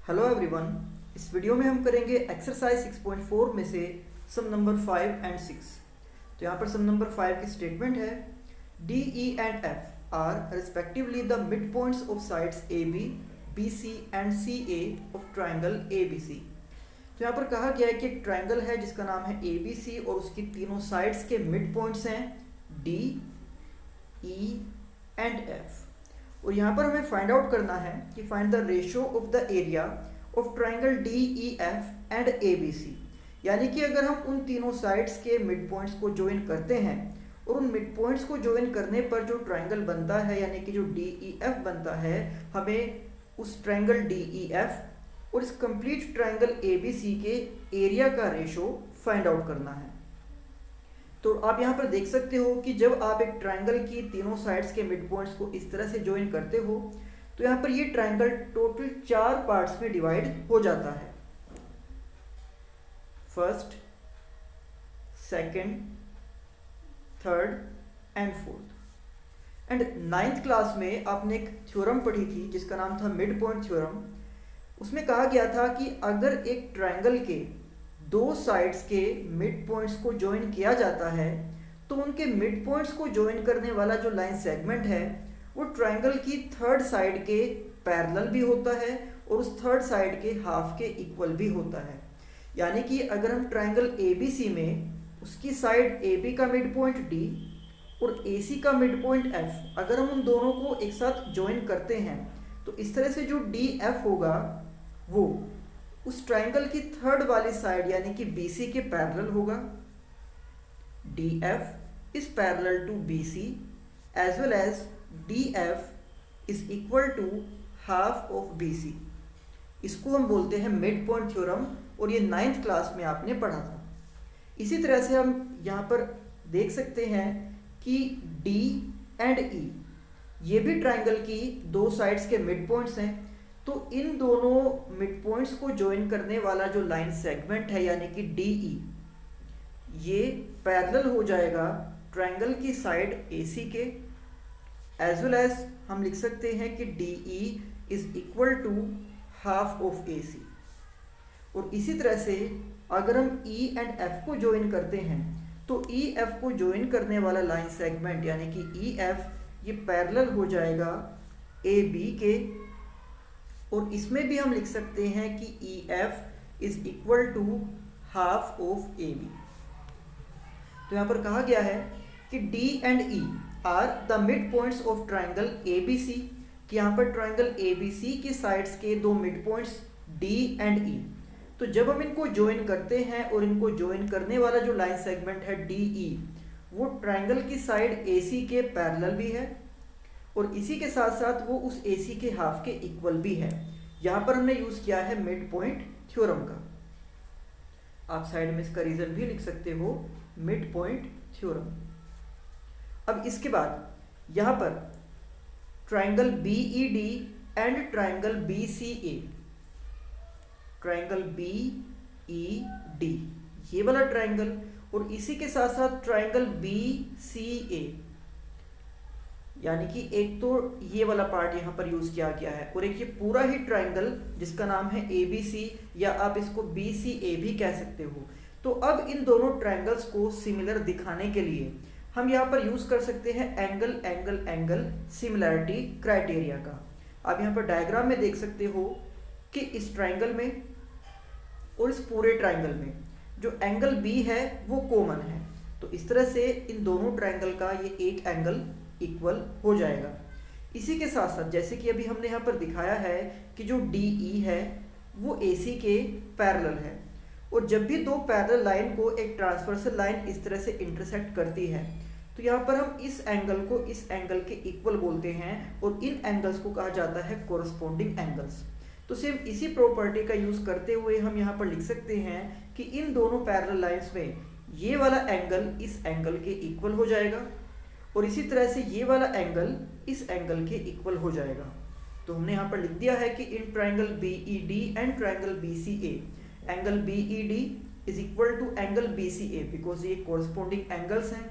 Hello everyone. इस video में हम करेंगे एक्सरसाइज 6.4 में से सम नंबर 5 एंड 6। तो यहाँ पर सम नंबर 5 की स्टेटमेंट है D E and F are respectively the mid points of sides A B B C and C A of triangle A B C. तो यहाँ पर कहा गया है कि एक ट्राइंगल है जिसका नाम है ए बी सी और उसकी तीनों साइड्स के मिड पॉइंट्स हैं डी ई एंड एफ। और यहाँ पर हमें फाइंड आउट करना है कि find the ratio of the area of triangle D E F and A B C. यानी कि अगर हम उन तीनों साइड्स के मिड पॉइंट्स को ज्वाइन करते हैं और उन मिड पॉइंट्स को ज्वाइन करने पर जो ट्राइंगल बनता है यानी कि जो डी ई एफ बनता है, हमें उस ट्राइंगल डी ई एफ और इस complete triangle A B C के एरिया का रेशियो फाइंड आउट करना है। तो आप यहाँ पर देख सकते हो कि जब आप एक ट्राइंगल की तीनों साइड्स के मिड पॉइंट्स को इस तरह से ज्वाइन करते हो तो यहाँ पर ये ट्राइंगल टोटल 4 पार्ट्स में डिवाइड हो जाता है। First, second, third and fourth. And 9th class में आपने एक थ्योरम पढ़ी थी जिसका नाम था मिड पॉइंट थ्योरम। उसमें कहा गया था कि अगर एक ट्राइंगल के दो साइड्स के मिड पॉइंट्स को ज्वाइन किया जाता है तो उनके मिड पॉइंट्स को ज्वाइन करने वाला जो लाइन सेगमेंट है वो ट्राइंगल की थर्ड साइड के पैरेलल भी होता है और उस थर्ड साइड के हाफ के इक्वल भी होता है। यानी कि अगर हम ट्राइंगल ए बी सी में उसकी साइड ए बी का मिड पॉइंट डी और ए सी का मिड पॉइंट एफ, अगर हम उन दोनों को एक साथ ज्वाइन करते हैं तो इस तरह से जो डी एफ होगा वो उस ट्राइंगल की थर्ड वाली साइड यानी कि बी सी के पैरेलल होगा। D F is parallel to B C as well as D F is equal to half of B C. इसको हम बोलते हैं मिड पॉइंट थ्योरम और ये 9th क्लास में आपने पढ़ा था। इसी तरह से हम यहाँ पर देख सकते हैं कि डी एंड ई ये भी ट्राइंगल की दो साइड्स के मिड पॉइंट्स हैं। तो इन दोनों मिड पॉइंट्स को ज्वाइन करने वाला जो लाइन सेगमेंट है यानी कि डी ई, ये पैरेलल हो जाएगा ट्राइंगल की साइड ए सी के, एज वेल एज हम लिख सकते हैं कि D E is equal to half of A C. और इसी तरह से अगर हम ई एंड एफ को ज्वाइन करते हैं तो ई एफ को ज्वाइन करने वाला लाइन सेगमेंट यानी कि ई एफ ये पैरेलल हो जाएगा ए बी के, और इसमें भी हम लिख सकते हैं कि E F is equal to half of A B. तो यहाँ पर कहा गया है कि D and E are the mid points of triangle A B C, कि यहाँ पर ट्राइंगल ए बी सी की साइड्स के दो मिड पॉइंट्स डी एंड ई। तो जब हम इनको ज्वाइन करते हैं और इनको ज्वाइन करने वाला जो लाइन सेगमेंट है डी ई वो ट्राइंगल की साइड ए सी के पैरेलल भी है और इसी के साथ साथ वो उस ए सी के हाफ के इक्वल भी है। यहाँ पर हमने यूज किया है मिड पॉइंट थ्योरम का। आप साइड में इसका रीजन भी लिख सकते हो, मिड पॉइंट थ्योरम। अब इसके बाद यहाँ पर triangle B E D and triangle B C A, triangle B E D ये वाला ट्राइंगल और इसी के साथ साथ ट्राइंगल बी सी ए, यानी कि एक तो ये वाला पार्ट यहाँ पर यूज किया गया है और एक ये पूरा ही ट्राइंगल जिसका नाम है ए बी सी या आप इसको बी सी ए भी कह सकते हो। तो अब इन दोनों ट्राइंगल्स को सिमिलर दिखाने के लिए हम यहाँ पर यूज कर सकते हैं angle angle angle similarity criteria का। आप यहाँ पर डायग्राम में देख सकते हो कि इस ट्राइंगल में और इस पूरे ट्राइंगल में जो एंगल बी है वो कॉमन है। तो इस तरह से इन दोनों ट्राइंगल का ये एक एंगल इक्वल हो जाएगा। इसी के साथ साथ जैसे कि अभी हमने यहाँ पर दिखाया है कि जो डी ई है वो ए सी के पैरेलल है और जब भी दो पैरेलल लाइन को एक ट्रांसवर्सल लाइन इस तरह से इंटरसेक्ट करती है तो यहाँ पर हम इस एंगल को इस एंगल के इक्वल बोलते हैं और इन एंगल्स को कहा जाता है कोरस्पॉन्डिंग एंगल्स। तो सेम इसी प्रॉपर्टी का यूज करते हुए हम यहाँ पर लिख सकते हैं कि इन दोनों पैरेलल लाइंस में ये वाला एंगल इस एंगल के इक्वल हो जाएगा और इसी तरह से ये वाला एंगल इस एंगल के इक्वल हो जाएगा। तो हमने यहाँ पर लिख दिया है कि in triangle B E D and triangle B C A, angle B E D is equal to angle B C A because ये कोरस्पॉन्डिंग एंगल्स हैं।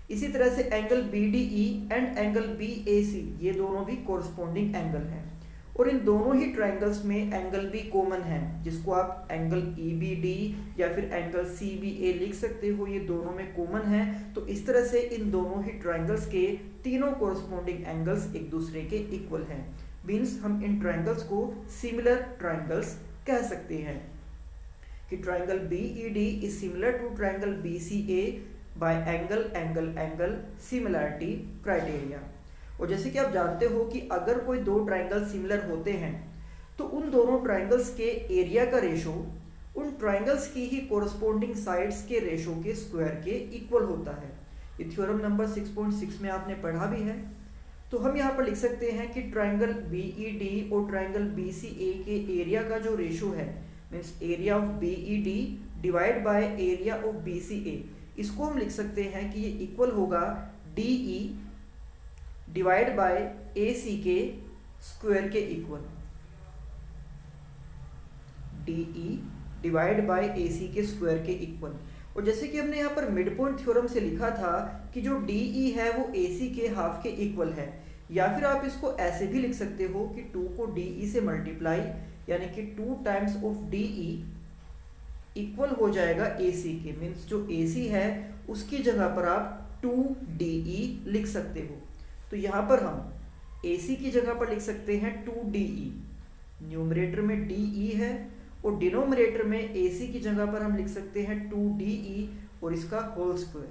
इसी तरह से angle B D E and angle B A C ये दोनों भी corresponding angle हैं और इन दोनों ही ट्राइंगल्स में एंगल भी कॉमन है, जिसको आप एंगल EBD या फिर एंगल CBA लिख सकते हो, ये दोनों में कॉमन है। तो इस तरह से इन दोनों ही ट्राइंगल्स के तीनों कोरस्पॉन्डिंग एंगल्स एक दूसरे के इक्वल हैं। मीन्स हम इन ट्राइंगल्स को सिमिलर ट्राइंगल्स कह सकते हैं कि triangle BED is similar to triangle BCA by angle angle angle similarity criteria. और जैसे कि आप जानते हो कि अगर कोई दो ट्राइंगल सिमिलर होते हैं तो उन दोनों ट्राइंगल्स के एरिया का रेशो उन ट्राइंगल्स की ही कोरस्पॉन्डिंग साइड्स के रेशो के स्क्वायर के इक्वल होता है। ये थ्योरम नंबर 6.6 में आपने पढ़ा भी है। तो हम यहाँ पर लिख सकते हैं कि ट्राइंगल BED और ट्राइंगल BCA के एरिया का जो रेशो है, means area of BED divide by area of BCA, इसको हम लिख सकते हैं कि ये इक्वल होगा DE डिवाइड बाय AC के स्क्वायर के equal. DE divide by AC के स्क्वायर के इक्वल। और जैसे कि हमने यहाँ पर मिड पॉइंट थ्योरम से लिखा था कि जो DE है वो AC के हाफ के इक्वल है, या फिर आप इसको ऐसे भी लिख सकते हो कि 2 को DE से मल्टीप्लाई, यानी कि 2 टाइम्स ऑफ DE इक्वल हो जाएगा AC के। मीन्स जो AC है उसकी जगह पर आप 2DE लिख सकते हो। तो यहाँ पर हम AC की जगह पर लिख सकते हैं 2DE, न्यूमरेटर में DE है और डिनोमिनेटर में AC की जगह पर हम लिख सकते हैं 2DE और इसका होल स्क्वायर।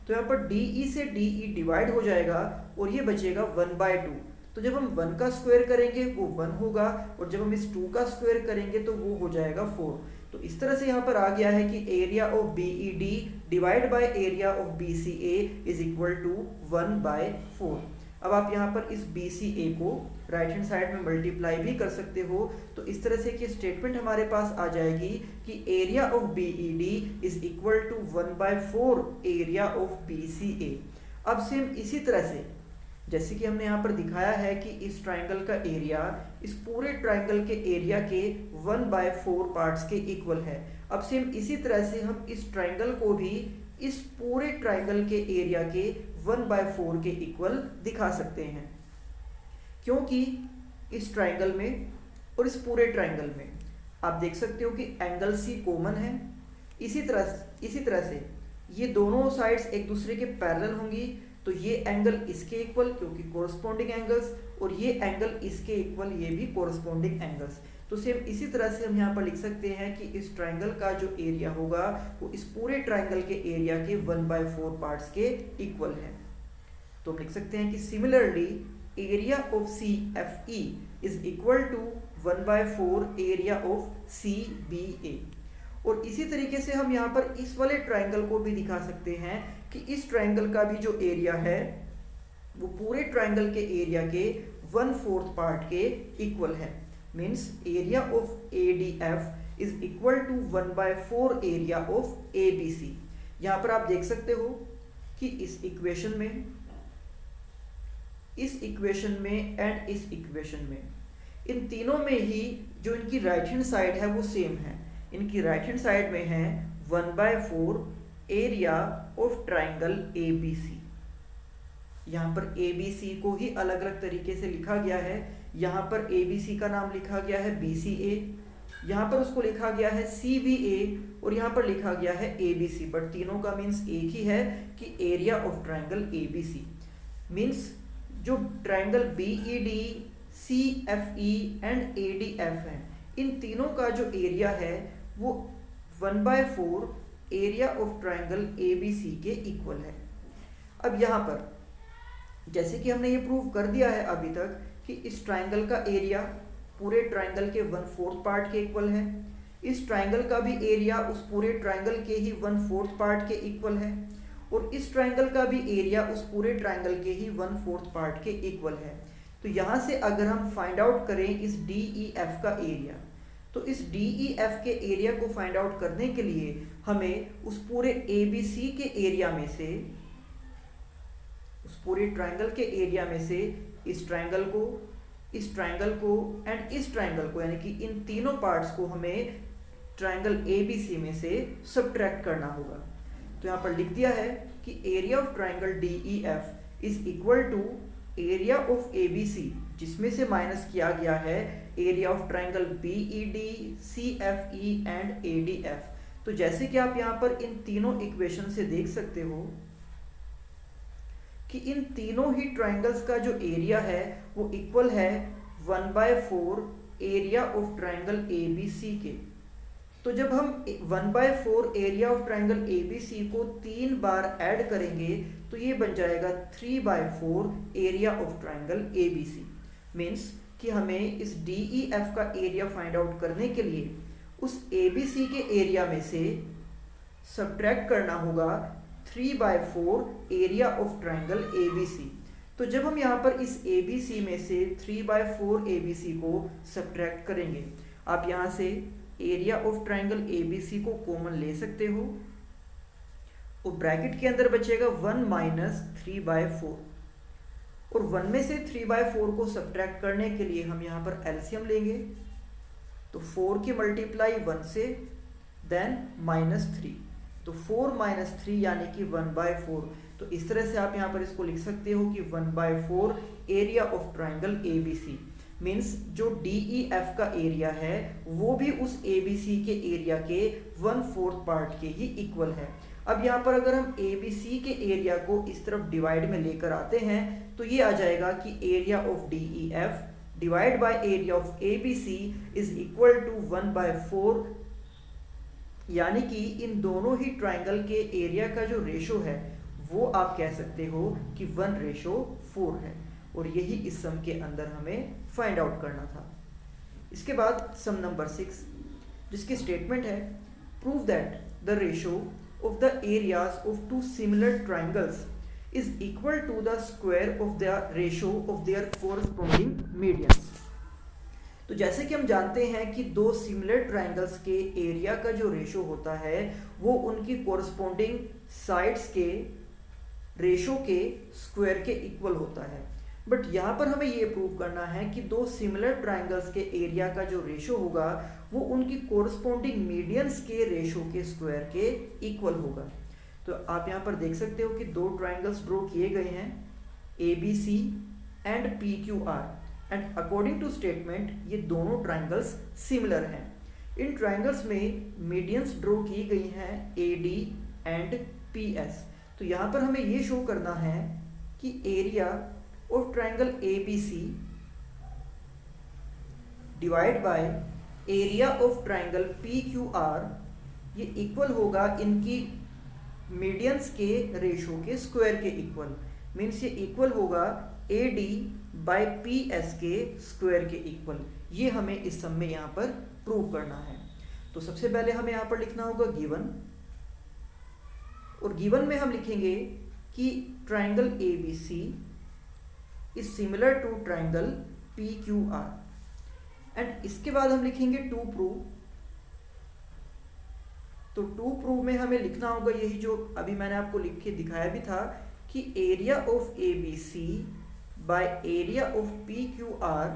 तो यहाँ पर DE से DE डिवाइड हो जाएगा और ये बचेगा 1/2। तो जब हम 1 का स्क्वायर करेंगे वो 1 होगा और जब हम इस 2 का स्क्वायर करेंगे तो वो हो जाएगा 4। तो इस तरह से यहाँ पर आ गया है कि area of BED divide by area of BCA is equal to 1/4। अब आप यहाँ पर इस BCA को राइट हैंड साइड में मल्टीप्लाई भी कर सकते हो। तो इस तरह से कि स्टेटमेंट हमारे पास आ जाएगी कि area of BED is equal to 1/4 area of BCA। अब सेम इसी तरह से जैसे कि हमने यहाँ पर दिखाया है कि इस ट्राइंगल का एरिया इस पूरे ट्राइंगल के एरिया के 1/4 पार्ट्स के इक्वल है। अब सेम इसी तरह से हम इस ट्राइंगल को भी इस पूरे ट्राइंगल के एरिया के 1/4 के इक्वल दिखा सकते हैं, क्योंकि इस ट्राइंगल में और इस पूरे ट्राइंगल में आप देख सकते हो कि एंगल C कॉमन है। इसी तरह से ये दोनों साइड्स एक दूसरे के पैरेलल होंगी, तो ये एंगल इसके इक्वल क्योंकि कोरस्पॉन्डिंग एंगल्स, और ये एंगल इसके इक्वल, ये भी कोरस्पॉन्डिंग एंगल्स। तो सेम इसी तरह से हम यहाँ पर लिख सकते हैं कि इस ट्राइंगल का जो एरिया होगा वो इस पूरे ट्राइंगल के एरिया के 1/4 पार्ट्स के इक्वल है। तो हम लिख सकते हैं कि similarly area of CFE is equal to 1/4 area of CBA। और इसी तरीके से हम यहाँ पर इस वाले ट्राइंगल को भी दिखा सकते हैं कि इस ट्राइंगल का भी जो एरिया है वो पूरे ट्राइंगल के एरिया के 1/4 पार्ट के इक्वल है। Means area of ADF is equal to 1/4 area of ABC। यहाँ पर आप देख सकते हो कि इस इक्वेशन में एंड इस इक्वेशन में इन तीनों में ही जो इनकी राइट हैंड साइड है वो सेम है। इनकी राइट हैंड साइड में है 1/4 एरिया ऑफ ट्राइंगल ABC। यहाँ पर ABC को ही अलग अलग तरीके से लिखा गया है। यहाँ पर ABC का नाम लिखा गया है BCA, यहाँ पर उसको लिखा गया है CBA और यहाँ पर लिखा गया है ABC, बट तीनों का मीन्स एक ही है कि area of triangle ABC। Means जो triangle BED, CFE and ADF है, इन तीनों का जो एरिया है वो 1/4 एरिया ऑफ ट्राइंगल ABC के इक्वल है। अब यहाँ पर जैसे कि हमने ये प्रूव कर दिया है अभी तक कि इस ट्राइंगल का एरिया पूरे ट्राइंगल के 1/4 पार्ट के इक्वल है, इस ट्राइंगल का भी एरिया उस पूरे ट्राइंगल के ही 1/4 पार्ट के इक्वल है, और इस ट्राइंगल का भी एरिया उस पूरे ट्राइंगल के ही 1/4 पार्ट के इक्वल है। तो यहाँ से अगर हम फाइंड आउट करें इस DEF का एरिया, तो इस DEF के एरिया को फाइंड आउट करने के लिए हमें उस पूरे ABC के एरिया में से, उस पूरे ट्राइंगल के एरिया में से इस ट्राइंगल को एंड इस ट्राइंगल को, यानी कि इन तीनों पार्ट्स को हमें ट्राइंगल ABC में से सबट्रैक्ट करना होगा। तो यहाँ पर लिख दिया है कि area of triangle DEF is equal to area of ABC जिसमें से माइनस किया गया है area of triangle B E D, C F E and A D F. तो जैसे कि आप यहाँ पर इन तीनों इक्वेशन से देख सकते हो कि इन तीनों ही ट्राइंगल्स का जो एरिया है वो इक्वल है 1/4 area of triangle A B C के। तो जब हम 1/4 area of triangle A B C को 3 बार ऐड करेंगे तो ये बन जाएगा 3/4 area of triangle A B C. Means कि हमें इस डी ई एफ का एरिया फाइंड आउट करने के लिए उस ए बी सी के एरिया में से सब्ट्रैक्ट करना होगा 3/4 area of triangle A B C. तो जब हम यहाँ पर इस ए बी सी में से 3/4 ए बी सी को सब्ट्रैक्ट करेंगे, आप यहाँ से area of triangle A B C को कॉमन ले सकते हो और ब्रैकेट के अंदर बचेगा 1 माइनस 3/4 और 1 में से 3/4 को सब्ट्रैक्ट करने के लिए हम यहाँ पर एलसीएम लेंगे। तो 4 की मल्टीप्लाई 1 से देन -3, तो 4 माइनस 3 यानी कि 1/4। तो इस तरह से आप यहाँ पर इसको लिख सकते हो कि 1/4 area of triangle A B C. Means जो डी ई एफ का एरिया है वो भी उस ए बी सी के एरिया के 1/4 पार्ट के ही इक्वल है। अब यहाँ पर अगर हम ए बी सी के एरिया को इस तरफ डिवाइड में लेकर आते हैं तो ये आ जाएगा कि area of D E F divide by area of A B C is equal to 1/4, यानी कि इन दोनों ही ट्राइंगल के एरिया का जो रेशो है वो आप कह सकते हो कि 1/4 है। और यही इस सम के अंदर हमें फाइंड आउट करना था। इसके बाद सम नंबर 6 जिसकी स्टेटमेंट है prove that the ratio of the areas of two similar triangles is equal to the square of the ratio of their corresponding medians. तो जैसे कि हम जानते हैं कि दो सिमिलर ट्राइंगल्स के एरिया का जो रेशो होता है वो उनकी कोरस्पॉन्डिंग साइड्स के रेशो के स्क्वायर के इक्वल होता है। बट यहाँ पर हमें ये प्रूव करना है कि दो सिमिलर ट्राइंगल्स के एरिया का जो रेशो होगा वो उनकी कोरस्पॉन्डिंग मीडियंस के रेशो के स्क्वायर के इक्वल होगा। तो आप यहाँ पर देख सकते हो कि दो ट्राइंगल्स ड्रॉ किए गए हैं A B C and P Q R and according to statement ये दोनों ट्राइंगल्स सिमिलर हैं। इन ट्राइंगल्स में मीडियंस ड्रॉ की गई हैं A D and P S. तो यहाँ पर हमें ये शो करना है कि area of triangle A B C divide by area of triangle P Q R ये इक्वल होगा इनकी मीडियंस के रेशो के स्क्वायर के इक्वल। मीन्स ये इक्वल होगा ए डी बाय पी एस के स्क्वायर के इक्वल। ये हमें इस सम में यहाँ पर प्रूव करना है। तो सबसे पहले हमें यहाँ पर लिखना होगा गिवन, और गिवन में हम लिखेंगे कि triangle A B C is similar to triangle P Q R and इसके बाद हम लिखेंगे टू प्रूव। तो टू प्रूव में हमें लिखना होगा यही जो अभी मैंने आपको लिख के दिखाया भी था कि area of A B C by area of P Q R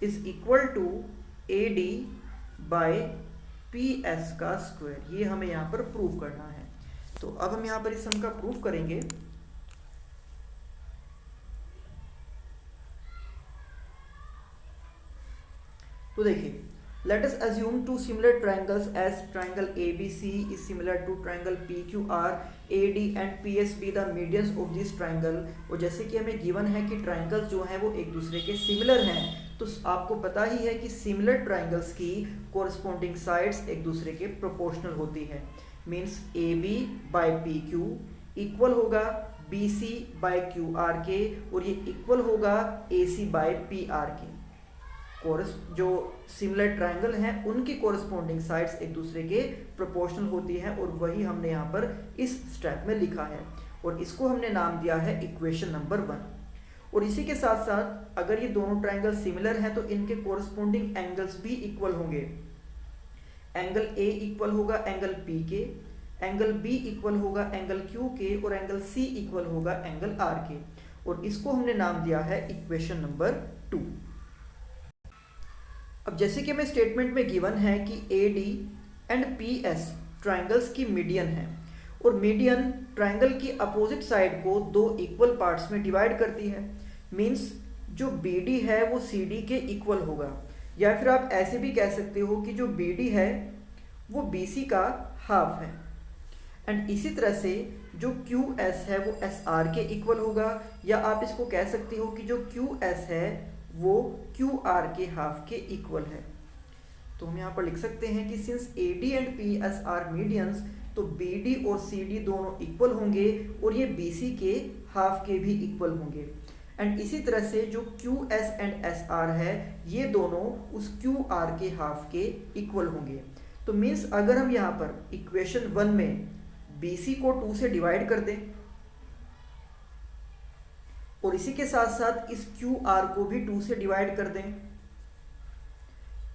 is equal to A D by P S का स्क्वायर। ये हमें यहाँ पर प्रूव करना है। तो अब हम यहाँ पर इस सम का प्रूफ करेंगे। तो देखिए, let us assume two similar triangles as triangle ABC is similar to triangle PQR, AD and PS be the medians of this triangle। और जैसे कि हमें गिवन है कि ट्राइंगल्स जो हैं वो एक दूसरे के सिमिलर हैं, तो आपको पता ही है कि सिमिलर ट्राइंगल्स की कोरस्पॉन्डिंग साइड्स एक दूसरे के प्रोपोर्शनल होती है। Means AB by PQ equal होगा BC बाय QR के, और ये इक्वल होगा AC बाय PR के। जो सिमिलर ट्राइंगल हैं उनकी कोरस्पॉन्डिंग साइड्स एक दूसरे के प्रोपोर्शनल होती हैं, और वही हमने यहाँ पर इस स्टेप में लिखा है, और इसको हमने नाम दिया है इक्वेशन नंबर 1। और इसी के साथ साथ अगर ये दोनों ट्राइंगल सिमिलर हैं तो इनके कोरस्पॉन्डिंग एंगल्स भी इक्वल होंगे। एंगल A इक्वल होगा एंगल P के, एंगल B इक्वल होगा एंगल Q के, और एंगल C इक्वल होगा एंगल R के, और इसको हमने नाम दिया है इक्वेशन नंबर 2। अब जैसे कि हमें स्टेटमेंट में गिवन है कि AD एंड PS ट्राइंगल्स की मीडियन है, और मीडियन ट्रायंगल की अपोजिट साइड को दो इक्वल पार्ट्स में डिवाइड करती है। मीन्स जो BD है वो CD के इक्वल होगा, या फिर आप ऐसे भी कह सकते हो कि जो BD है वो BC का हाफ है। एंड इसी तरह से जो QS है वो SR के इक्वल होगा, या आप इसको कह सकते हो कि जो QS है वो QR के हाफ के इक्वल है। तो हम यहाँ पर लिख सकते हैं कि since AD and PS are medians, तो BD और CD दोनों इक्वल होंगे और ये BC के हाफ के भी इक्वल होंगे। एंड इसी तरह से जो QS एंड SR है ये दोनों उस QR के हाफ के इक्वल होंगे। तो मीन्स अगर हम यहाँ पर इक्वेशन 1 में BC को 2 से डिवाइड कर दें और इसी के साथ साथ इस QR को भी 2 से डिवाइड कर दें,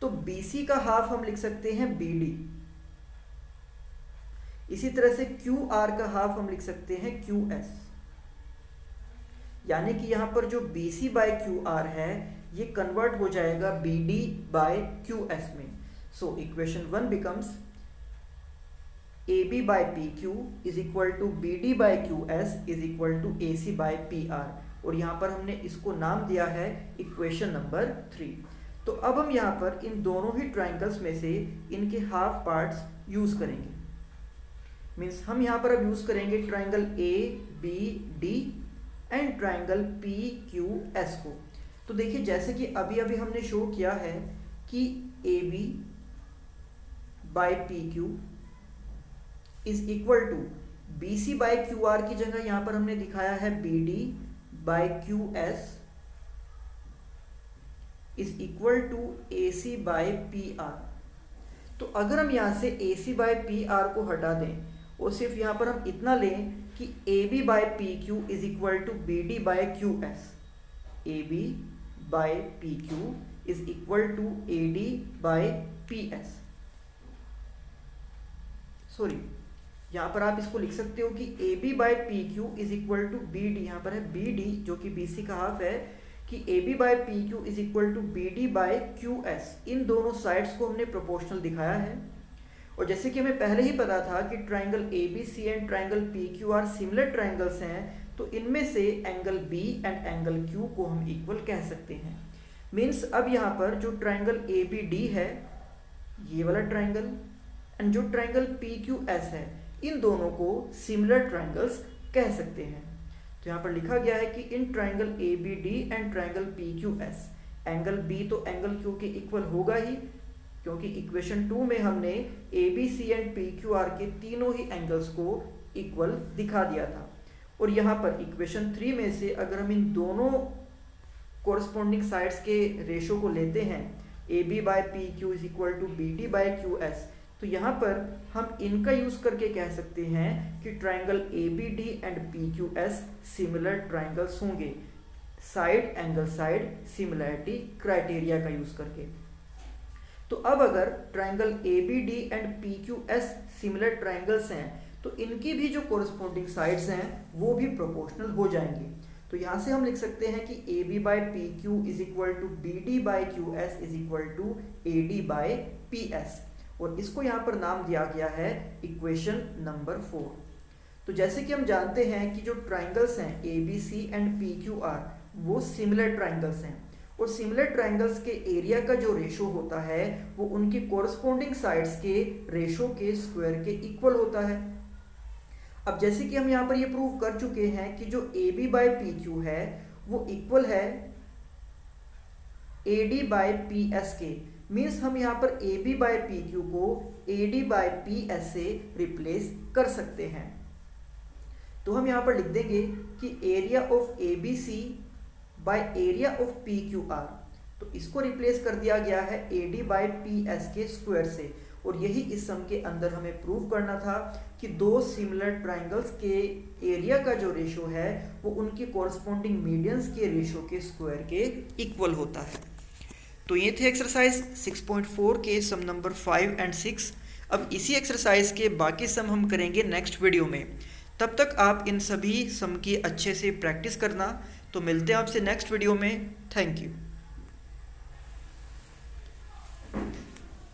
तो BC का हाफ हम लिख सकते हैं BD। इसी तरह से QR का हाफ हम लिख सकते हैं QS। यानी कि यहां पर जो BC बाय QR है ये कन्वर्ट हो जाएगा BD बाय QS में। So equation 1 becomes AB by PQ is equal to BD by QS is equal to AC by PR, और यहाँ पर हमने इसको नाम दिया है इक्वेशन नंबर 3। तो अब हम यहाँ पर इन दोनों ही ट्रायंगल्स में से इनके हाफ पार्ट्स यूज करेंगे। मीन्स हम यहाँ पर अब यूज करेंगे triangle ABD and triangle PQS को। तो देखिए जैसे कि अभी अभी हमने शो किया है कि AB by PQ is equal to BC by QR की जगह यहाँ पर हमने दिखाया है BD by QS is equal to AC by PR। तो अगर हम यहाँ से AC बाय PR को हटा दें और सिर्फ यहाँ पर हम इतना लें कि AB by PQ is equal to BD by QS, AB by PQ is equal to AD by PS। Sorry, यहाँ पर आप इसको लिख सकते हो कि AB by PQ is equal to BD, यहाँ पर है BD जो कि BC का हाफ है, कि AB by PQ is equal to BD by QS। इन दोनों साइड्स को हमने प्रोपोर्शनल दिखाया है। और जैसे कि हमें पहले ही पता था कि triangle ABC and triangle PQR similar triangles हैं, तो इनमें से angle B and angle Q को हम इक्वल कह सकते हैं। मीन्स अब यहाँ पर जो ट्रायंगल ABD है ये वाला ट्रायंगल एंड जो ट्रायंगल PQS है इन दोनों को सिमिलर ट्रायंगल्स कह सकते हैं। तो यहाँ पर लिखा गया है कि in triangle ABD and triangle PQS angle B तो एंगल Q के इक्वल होगा ही, क्योंकि इक्वेशन 2 में हमने ABC एंड PQR के तीनों ही एंगल्स को इक्वल दिखा दिया था। और यहाँ पर इक्वेशन 3 में से अगर हम इन दोनों कोरस्पोंडिंग साइड्स के रेशो को लेते हैं AB by PQ is equal to BD by QS, तो यहाँ पर हम इनका यूज करके कह सकते हैं कि triangle ABD and PQS similar triangles होंगे, side angle side similarity criteria का यूज करके। तो अब अगर triangle ABD and PQS similar triangles हैं तो इनकी भी जो कोरस्पोंडिंग साइड्स हैं वो भी प्रोपोर्शनल हो जाएंगी। तो यहाँ से हम लिख सकते हैं कि AB by PQ is equal to BD by QS is equal to AD by PS, और इसको यहाँ पर नाम दिया गया है इक्वेशन नंबर 4। तो जैसे कि हम जानते हैं कि जो ट्रायंगल्स हैं ABC एंड PQR वो सिमिलर ट्रायंगल्स हैं, और सिमिलर ट्रायंगल्स के एरिया का जो रेशो होता है वो उनकी कोरस्पोंडिंग साइड्स के रेशो के स्क्वायर के इक्वल होता है। अब जैसे कि हम यहाँ पर ये प्रूव कर चुके हैं कि जो AB बाय PQ है वो इक्वल है AD बाय PS के, मीन्स हम यहाँ पर AB बाय PQ को AD बाय PS से रिप्लेस कर सकते हैं। तो हम यहाँ पर लिख देंगे कि area of ABC bye area of PQR, तो इसको रिप्लेस कर दिया गया है AD बाय PS के स्क्वायर से, और यही इस सम के अंदर हमें प्रूव करना था कि दो सिमिलर ट्रायंगल्स के एरिया का जो रेशो है वो उनकी कोरस्पोंडिंग मीडियंस के रेशो के स्क्वायर के इक्वल होता है। तो ये थे एक्सरसाइज 6.4 के सम नंबर 5 एंड 6। अब इसी एक्सरसाइज के बाकी सम हम करेंगे नेक्स्ट वीडियो में। तब तक आप इन सभी सम की अच्छे से प्रैक्टिस करना। तो मिलते हैं आपसे नेक्स्ट वीडियो में। Thank you.